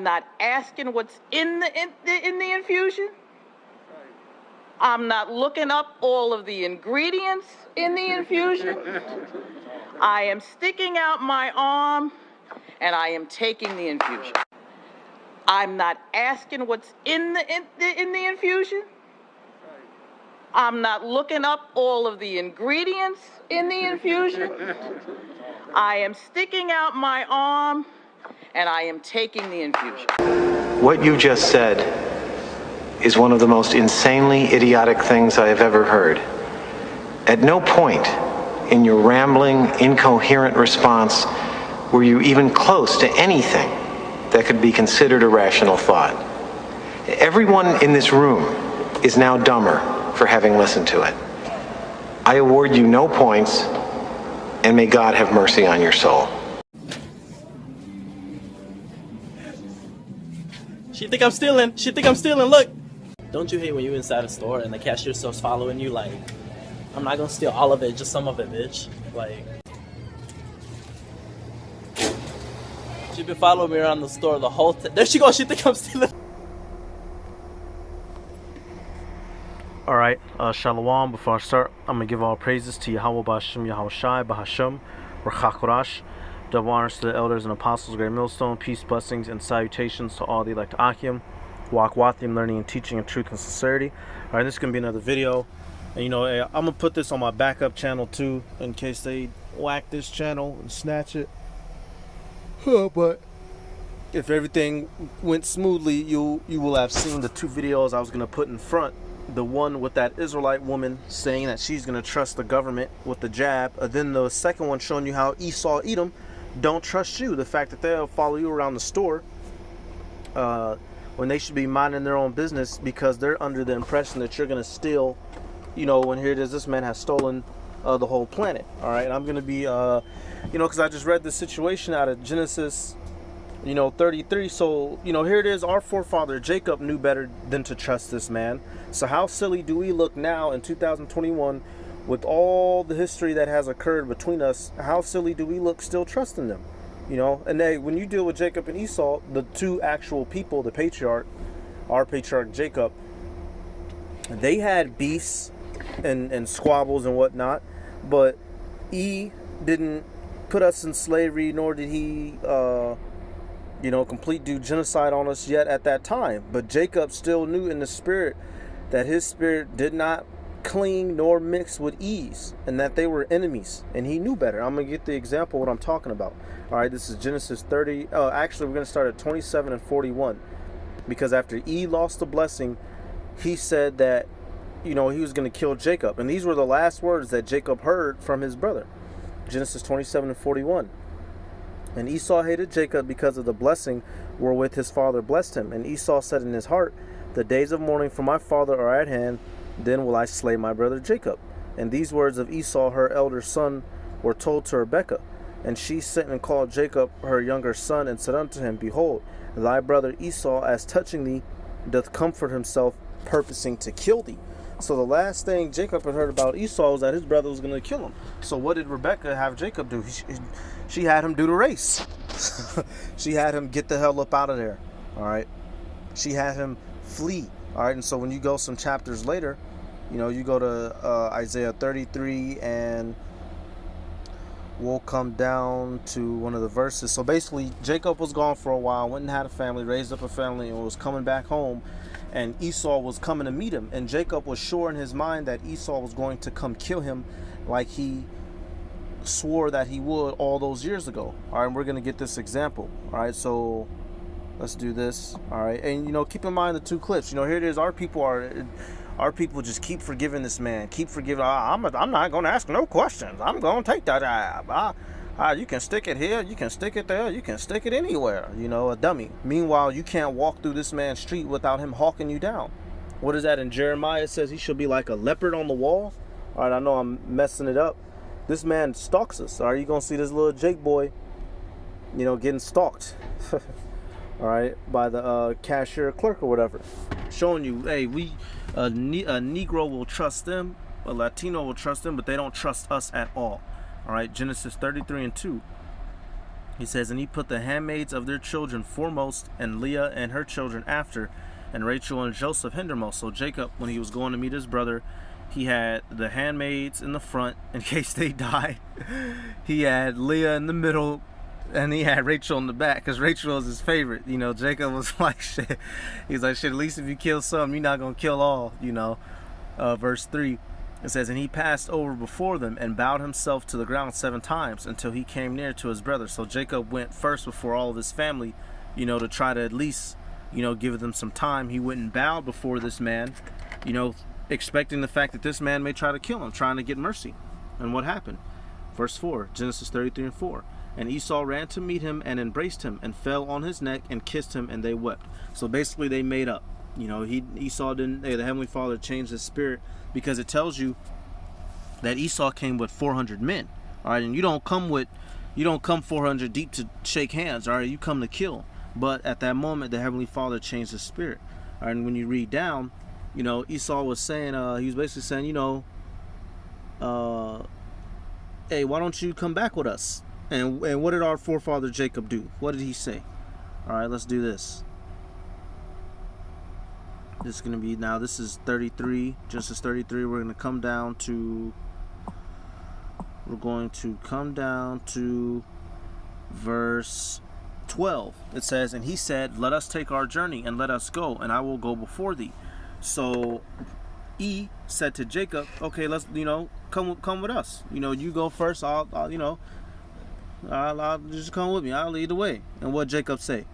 not asking what's in the infusion. I'm not looking up all of the ingredients in the infusion. I am sticking out my arm and I am taking the infusion. I'm not asking what's in the infusion. I'm not looking up all of the ingredients in the infusion. I am sticking out my arm and I am taking the infusion. What you just said is one of the most insanely idiotic things I have ever heard. At no point in your rambling, incoherent response were you even close to anything that could be considered a rational thought. Everyone in this room is now dumber for having listened to it. I award you no points, and may God have mercy on your soul. She think I'm stealing. She think I'm stealing. Look. Don't you hate when you inside a store and the cashier starts following you? Like, I'm not gonna steal all of it, just some of it, bitch. Like, she been following me around the store the whole time. There she goes. She think I'm stealing. Alright, Shalom. Before I start, I'm going to give all praises to Yahweh Ba'Hashem, Yahushai, Ba'Hashem, Rachakurash. Double honors to the elders and apostles, Great Millstone. Peace, blessings, and salutations to all the elect Akim. Walk Wathim, learning and teaching in truth and sincerity. Alright, this is going to be another video. And you know, I'm going to put this on my backup channel too, in case they whack this channel and snatch it. But if everything went smoothly, you will have seen the two videos I was going to put in front. The one with that Israelite woman saying that she's going to trust the government with the jab. And then the second one showing you how Esau, Edom don't trust you. The fact that they'll follow you around the store when they should be minding their own business because they're under the impression that you're going to steal, you know, when here it is, this man has stolen the whole planet. All right, and I'm going to be, you know, because I just read the situation out of Genesis, you know, 33. So, you know, here it is. Our forefather Jacob knew better than to trust this man. So how silly do we look now in 2021 with all the history that has occurred between us? How silly do we look still trusting them? You know, and they, when you deal with Jacob and Esau, the two actual people, the patriarch, our patriarch Jacob, they had beefs and squabbles and whatnot, but he didn't put us in slavery, nor did he you know, complete do genocide on us yet at that time. But Jacob still knew in the spirit that his spirit did not cling nor mix with ease, and that they were enemies, and he knew better. I'm going to get the example of what I'm talking about. All right, this is Genesis 30. Actually, we're going to start at 27 and 41, because after E lost the blessing, he said that, you know, he was going to kill Jacob, and these were the last words that Jacob heard from his brother. Genesis 27 and 41. And Esau hated Jacob because of the blessing wherewith his father blessed him. And Esau said in his heart, the days of mourning for my father are at hand, then will I slay my brother Jacob. And these words of Esau, her elder son, were told to Rebekah. And she sent and called Jacob her younger son, and said unto him, behold, thy brother Esau, as touching thee, doth comfort himself, purposing to kill thee. So the last thing Jacob had heard about Esau was that his brother was going to kill him. So what did Rebekah have Jacob do? She had him do the race. She had him get the hell up out of there. All right. She had him flee. All right. And so when you go some chapters later, you know, you go to Isaiah 33, and we'll come down to one of the verses. So basically, Jacob was gone for a while, went and had a family, raised up a family, and was coming back home. And Esau was coming to meet him. And Jacob was sure in his mind that Esau was going to come kill him like he swore that he would all those years ago. All right, and we're going to get this example. All right, so let's do this. All right, and, you know, keep in mind the two clips. You know, here it is. Our people just keep forgiving this man. Keep forgiving. I'm not going to ask no questions. I'm going to take that jab. You can stick it here, you can stick it there, you can stick it anywhere, you know, a dummy. Meanwhile, you can't walk through this man's street without him hawking you down. What is that in Jeremiah? It says he should be like a leopard on the wall. All right, I know I'm messing it up. This man stalks us. All right, you're going to see this little Jake boy, you know, getting stalked. All right, by the cashier clerk or whatever. Showing you, hey, a Negro will trust them, a Latino will trust them, but they don't trust us at all. All right, Genesis 33 and 2. He says, and he put the handmaids of their children foremost, and Leah and her children after, and Rachel and Joseph hindermost. So Jacob, when he was going to meet his brother, he had the handmaids in the front in case they died. He had Leah in the middle, and he had Rachel in the back, because Rachel was his favorite. You know, Jacob was like, shit. He's like, shit, at least if you kill some, you're not going to kill all, you know. Verse 3, it says, and he passed over before them and bowed himself to the ground 7 times until he came near to his brother. So Jacob went first before all of his family, you know, to try to at least, you know, give them some time. He went and bowed before this man, you know, expecting the fact that this man may try to kill him, trying to get mercy. And what happened? Verse 4, Genesis 33 and 4. And Esau ran to meet him and embraced him and fell on his neck and kissed him, and they wept. So basically they made up. You know, Esau didn't, the Heavenly Father changed his spirit, because it tells you that Esau came with 400 men. All right, and you don't come 400 deep to shake hands. All right, you come to kill. But at that moment, the Heavenly Father changed his spirit. All right, and when you read down, you know, Esau was saying, he was basically saying, you know, hey, why don't you come back with us? And what did our forefather Jacob do? What did he say? All right, let's do this. This is going to be, now this is 33, Genesis 33. We're going to come down to verse 12. It says, and he said, let us take our journey and let us go, and I will go before thee. So E said to Jacob, okay, let's, you know, come with us. You know, you go first. I'll just come with me. I'll lead the way. And what Jacob say?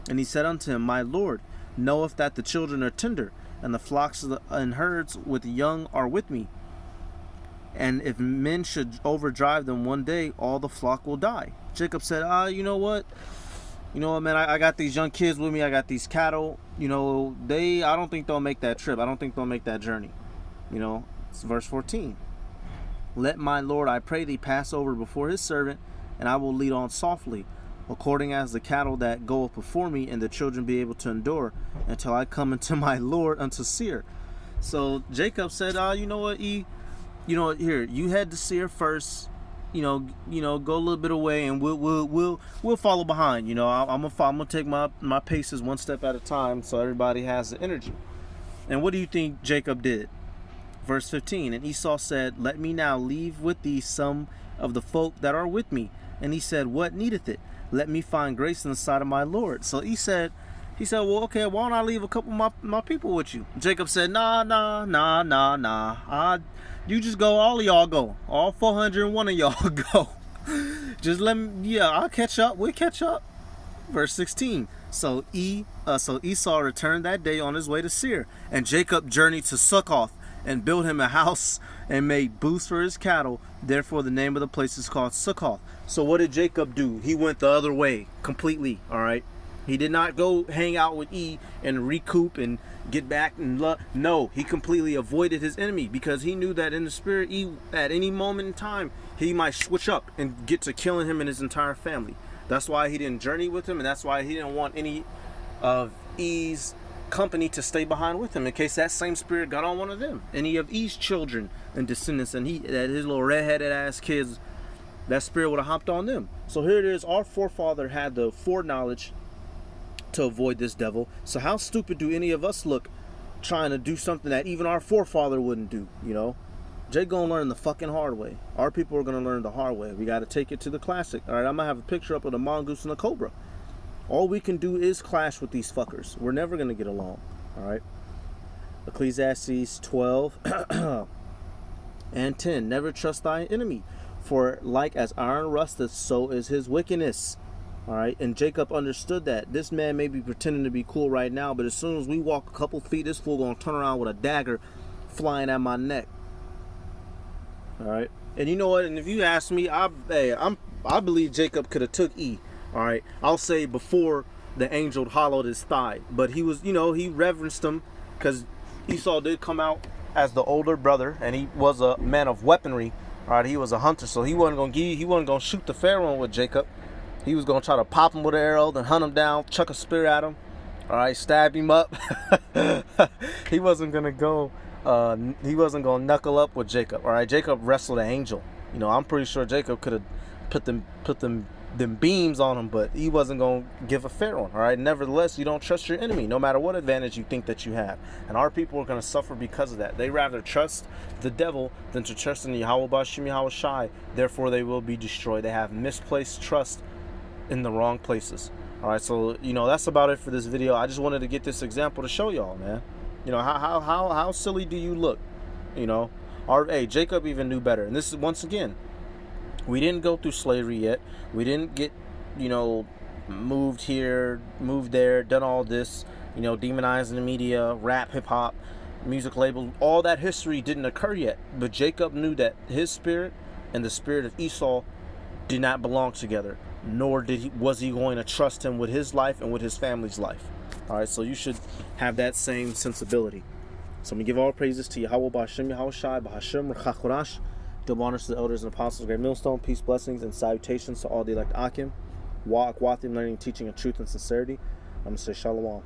And he said unto him, my Lord knoweth that the children are tender, and the flocks and herds with young are with me. And if men should overdrive them one day, all the flock will die. Jacob said, you know what, man, I got these young kids with me. I got these cattle. You know, I don't think they'll make that trip. I don't think they'll make that journey. You know, it's verse 14. Let my Lord, I pray thee, pass over before his servant, and I will lead on softly, according as the cattle that goeth before me, and the children be able to endure, until I come into my Lord unto Seir. So Jacob said, you know what, E, you know, here, you head to Seir first. You know, go a little bit away, and we'll follow behind. You know, I'm gonna take my paces one step at a time, so everybody has the energy. And what do you think Jacob did? Verse 15. And Esau said, let me now leave with thee some of the folk that are with me. And he said, what needeth it? Let me find grace in the sight of my Lord. So he said, well, okay, why don't I leave a couple of my people with you? Jacob said, nah. You just go, all of y'all go. All 401 of y'all go. Just let me, yeah, I'll catch up. We'll catch up. Verse 16. So Esau returned that day on his way to Seir. And Jacob journeyed to Succoth and built him a house and made booths for his cattle. Therefore the name of the place is called Succoth. So what did Jacob do? He went the other way completely, all right? He did not go hang out with E and recoup and get back and no, he completely avoided his enemy, because he knew that in the spirit, E, at any moment in time, he might switch up and get to killing him and his entire family. That's why he didn't journey with him, and that's why he didn't want any of E's company to stay behind with him, in case that same spirit got on one of them, any of E's children and descendants, and that his little redheaded ass kids, that spirit would have hopped on them. So here it is, our forefather had the foreknowledge to avoid this devil. So how stupid do any of us look trying to do something that even our forefather wouldn't do? You know, Jay gonna learn the fucking hard way. Our people are gonna learn the hard way. We got to take it to the classic. All right, I'm gonna have a picture up of the mongoose and the cobra. All we can do is clash with these fuckers. We're never gonna get along. All right. Ecclesiastes 12 and 10. Never trust thy enemy, for like as iron rusteth, so is his wickedness. All right, and Jacob understood that. This man may be pretending to be cool right now, but as soon as we walk a couple feet, this fool gonna turn around with a dagger flying at my neck. All right, and you know what? And if you ask me, I believe Jacob could have took E. All right, I'll say before the angel hollowed his thigh, but he was, you know, he reverenced him, because Esau did come out as the older brother, and he was a man of weaponry. All right, he was a hunter, so he wasn't gonna shoot the fair one with Jacob. He was going to try to pop him with an arrow, then hunt him down, chuck a spear at him, all right, stab him up. He wasn't going to go, he wasn't going to knuckle up with Jacob, all right? Jacob wrestled an angel. You know, I'm pretty sure Jacob could have put them them beams on him, but he wasn't going to give a fair one. All right. Nevertheless, you don't trust your enemy, no matter what advantage you think that you have. And our people are going to suffer because of that. They rather trust the devil than to trust in Yahweh Bashim Yahweh Shai. Therefore, they will be destroyed. They have misplaced trust in the wrong places. All right. So, you know, that's about it for this video. I just wanted to get this example to show y'all, man. You know, how silly do you look? You know, hey, Jacob even knew better. And this is, once again, we didn't go through slavery yet. We didn't get, you know, moved here, moved there, done all this, you know, demonizing the media, rap, hip hop, music label. All that history didn't occur yet. But Jacob knew that his spirit and the spirit of Esau did not belong together. Nor was he going to trust him with his life and with his family's life. All right, so you should have that same sensibility. So I'm going to give all praises to Yahweh B'Hashem Yahweh Shai B'Hashem R'Chachorash. Double honors to the elders and apostles of Great Millstone. Peace, blessings, and salutations to all the elect Akim. Wa Akwathim, learning, teaching, and truth and sincerity. I'm going to say Shalom.